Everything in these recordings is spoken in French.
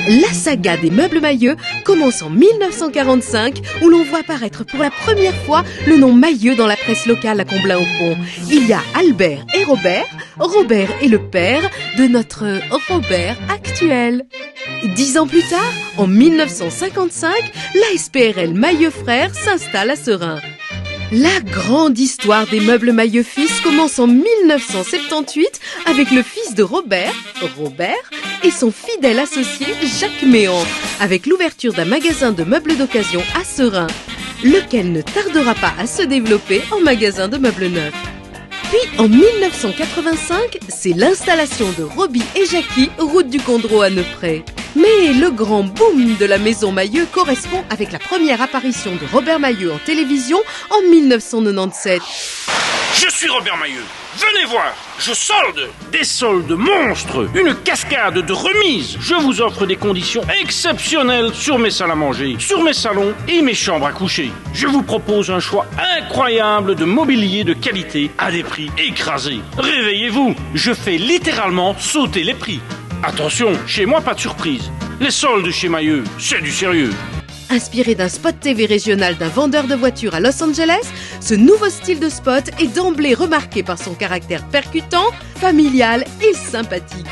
La saga des meubles Mailleux commence en 1945 où l'on voit apparaître pour la première fois le nom Mailleux dans la presse locale à Comblain-au-Pont. Il y a Albert et Robert. Robert est le père de notre Robert actuel. 10 ans plus tard, en 1955, la SPRL Mailleux Frères s'installe à Seraing. La grande histoire des meubles Mailleux fils commence en 1978 avec le fils de Robert, et son fidèle associé Jacques Méan, avec l'ouverture d'un magasin de meubles d'occasion à Seraing, lequel ne tardera pas à se développer en magasin de meubles neufs. Puis en 1985, c'est l'installation de Roby et Jackie, route du Condro à Neuprey. Mais le grand boom de la maison Mailleux correspond avec la première apparition de Robert Mailleux en télévision en 1997. Je suis Robert Mailleux, venez voir, je solde des soldes monstres, une cascade de remises. Je vous offre des conditions exceptionnelles sur mes salles à manger, sur mes salons et mes chambres à coucher. Je vous propose un choix incroyable de mobilier de qualité à des prix écrasés. Réveillez-vous, je fais littéralement sauter les prix. Attention, chez moi pas de surprise. Les soldes chez Mailleux, c'est du sérieux. Inspiré d'un spot TV régional d'un vendeur de voitures à Los Angeles, ce nouveau style de spot est d'emblée remarqué par son caractère percutant, familial et sympathique.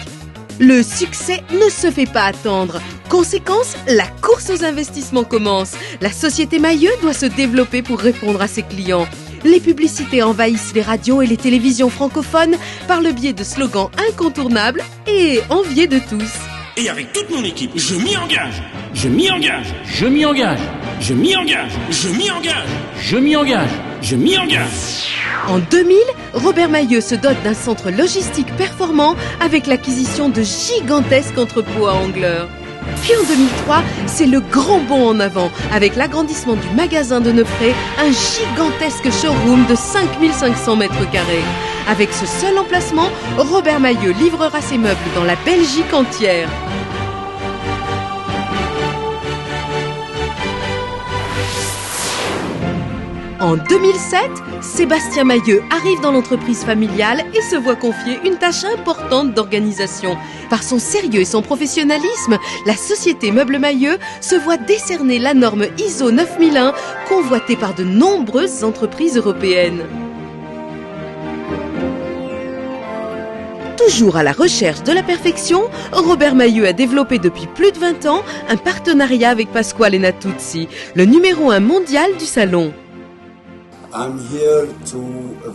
Le succès ne se fait pas attendre. Conséquence, la course aux investissements commence. La société Mailleux doit se développer pour répondre à ses clients. Les publicités envahissent les radios et les télévisions francophones par le biais de slogans incontournables et enviés de tous. Et avec toute mon équipe, je m'y engage. Je m'y engage. Je m'y engage. Je m'y engage. Je m'y engage. Je m'y engage. Je m'y engage. En 2000, Robert Mailleux se dote d'un centre logistique performant avec l'acquisition de gigantesques entrepôts à Angleur. Puis en 2003, c'est le grand bond en avant avec l'agrandissement du magasin de Neuprey, un gigantesque showroom de 5500 mètres carrés. Avec ce seul emplacement, Robert Mailleux livrera ses meubles dans la Belgique entière. En 2007, Sébastien Mailleux arrive dans l'entreprise familiale et se voit confier une tâche importante d'organisation. Par son sérieux et son professionnalisme, la société Meubles Mailleux se voit décerner la norme ISO 9001, convoitée par de nombreuses entreprises européennes. Toujours à la recherche de la perfection, Robert Mailleux a développé depuis plus de 20 ans un partenariat avec Pasquale Natuzzi, le numéro 1 mondial du salon. I'm here to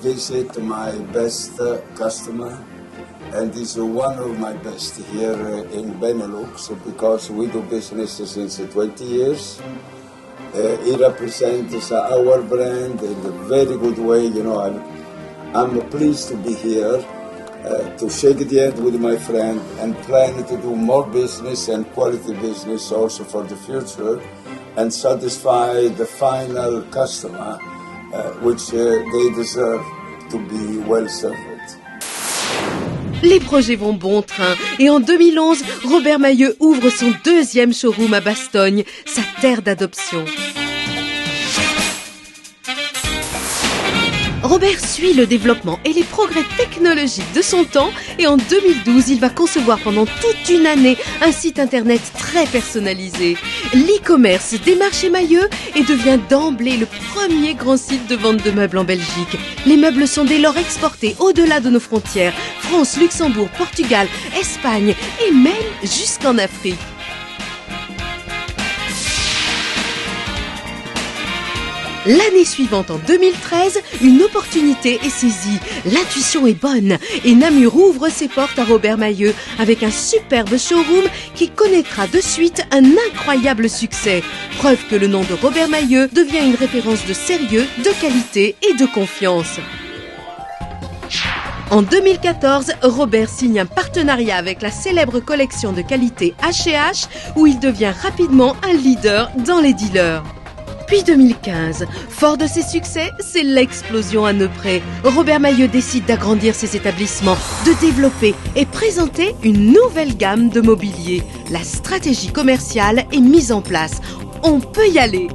visit my best customer, and he's one of my best here in Benelux because we do business since 20 years. He represents our brand in a very good way. You know, I'm pleased to be here to shake the hand with my friend and plan to do more business and quality business also for the future and satisfy the final customer. Which they deserve to be well served. Les projets vont bon train et en 2011, Robert Mailleux ouvre son deuxième showroom à Bastogne, sa terre d'adoption. Robert suit le développement et les progrès technologiques de son temps et en 2012, il va concevoir pendant toute une année un site internet très personnalisé. L'e-commerce démarre chez Mailleux et devient d'emblée le premier grand site de vente de meubles en Belgique. Les meubles sont dès lors exportés au-delà de nos frontières, France, Luxembourg, Portugal, Espagne et même jusqu'en Afrique. L'année suivante, en 2013, une opportunité est saisie. L'intuition est bonne et Namur ouvre ses portes à Robert Mailleux avec un superbe showroom qui connaîtra de suite un incroyable succès. Preuve que le nom de Robert Mailleux devient une référence de sérieux, de qualité et de confiance. En 2014, Robert signe un partenariat avec la célèbre collection de qualité H&H où il devient rapidement un leader dans les dealers. Puis 2015, fort de ses succès, c'est l'explosion à Neuprey. Robert Mailleux décide d'agrandir ses établissements, de développer et présenter une nouvelle gamme de mobilier. La stratégie commerciale est mise en place. On peut y aller.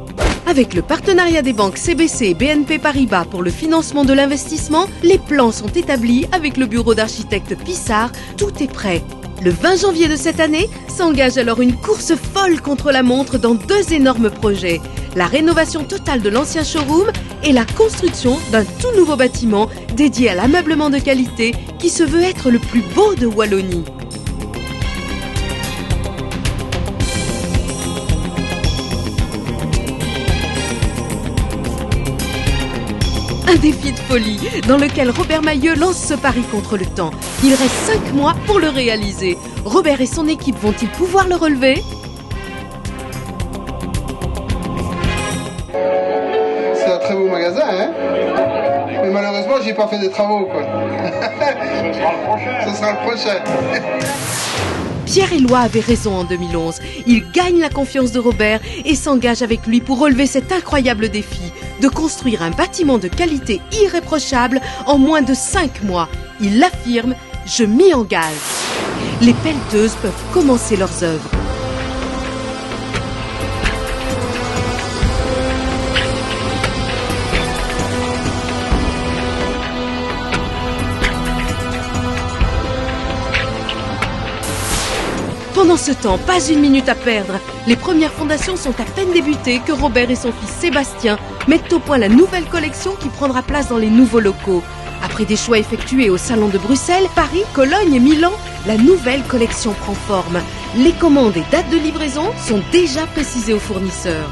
Avec le partenariat des banques CBC et BNP Paribas pour le financement de l'investissement, les plans sont établis avec le bureau d'architecte Pissard. Tout est prêt. Le 20 janvier de cette année s'engage alors une course folle contre la montre dans 2 énormes projets. La rénovation totale de l'ancien showroom et la construction d'un tout nouveau bâtiment dédié à l'ameublement de qualité qui se veut être le plus beau de Wallonie. Un défi de folie dans lequel Robert Mailleux lance ce pari contre le temps. Il reste 5 mois pour le réaliser. Robert et son équipe vont-ils pouvoir le relever ? C'est un très beau magasin, hein ? Mais malheureusement, j'ai pas fait des travaux, quoi. Ce sera le prochain. Pierre Éloi avait raison en 2011. Il gagne la confiance de Robert et s'engage avec lui pour relever cet incroyable défi de construire un bâtiment de qualité irréprochable en moins de 5 mois. Il l'affirme, je m'y engage. Les pelleteuses peuvent commencer leurs œuvres. Pendant ce temps, pas une minute à perdre. Les premières fondations sont à peine débutées que Robert et son fils Sébastien mettent au point la nouvelle collection qui prendra place dans les nouveaux locaux. Après des choix effectués au Salon de Bruxelles, Paris, Cologne et Milan, la nouvelle collection prend forme. Les commandes et dates de livraison sont déjà précisées aux fournisseurs.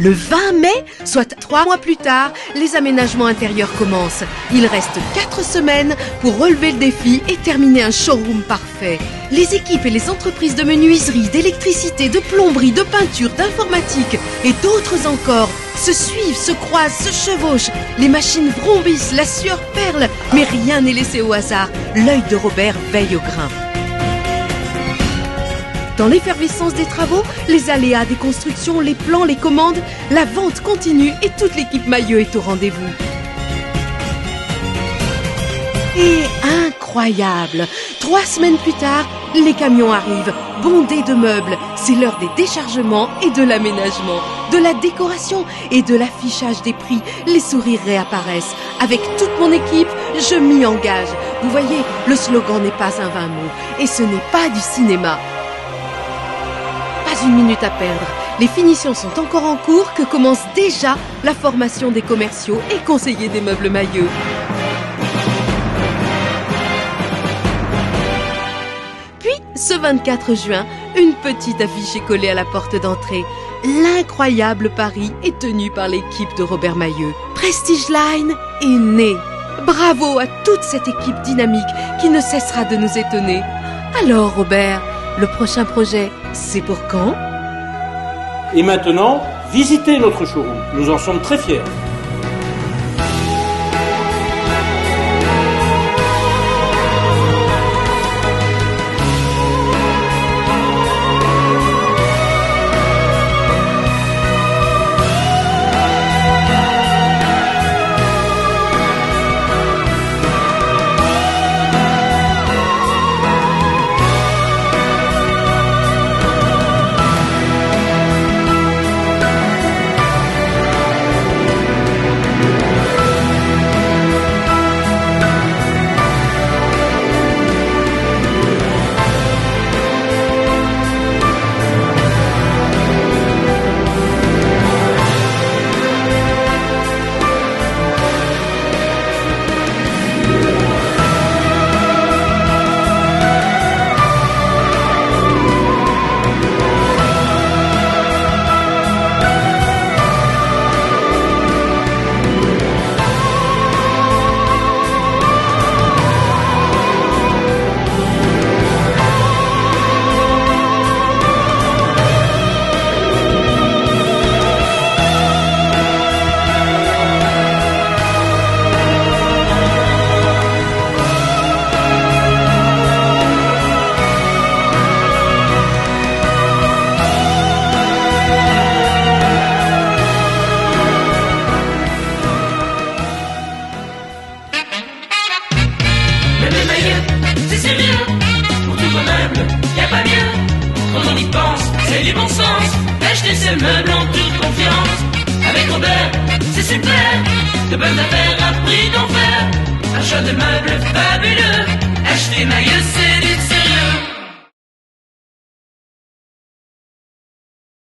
Le 20 mai, soit 3 mois plus tard, les aménagements intérieurs commencent. Il reste 4 semaines pour relever le défi et terminer un showroom parfait. Les équipes et les entreprises de menuiserie, d'électricité, de plomberie, de peinture, d'informatique et d'autres encore se suivent, se croisent, se chevauchent. Les machines vrombissent, la sueur perle, mais rien n'est laissé au hasard. L'œil de Robert veille au grain. Dans l'effervescence des travaux, les aléas des constructions, les plans, les commandes, la vente continue et toute l'équipe Mailleux est au rendez-vous. Et incroyable, 3 semaines plus tard, les camions arrivent, bondés de meubles. C'est l'heure des déchargements et de l'aménagement. de la décoration et de l'affichage des prix, les sourires réapparaissent. Avec toute mon équipe, je m'y engage. Vous voyez, le slogan n'est pas un vain mot et ce n'est pas du cinéma. Pas une minute à perdre. Les finitions sont encore en cours que commence déjà la formation des commerciaux et conseillers des meubles Mailleux. Puis, ce 24 juin, une petite affiche est collée à la porte d'entrée. L'incroyable pari est tenu par l'équipe de Robert Mailleux. Prestige Line est né. Bravo à toute cette équipe dynamique qui ne cessera de nous étonner. Alors Robert, le prochain projet, c'est pour quand ? Et maintenant, visitez notre showroom. Nous en sommes très fiers. C'est du bon sens d'acheter ces meubles en toute confiance. Avec Robert, c'est super, de bonnes affaires à prix d'enfer. Achat de meubles fabuleux, acheter Mailleux, c'est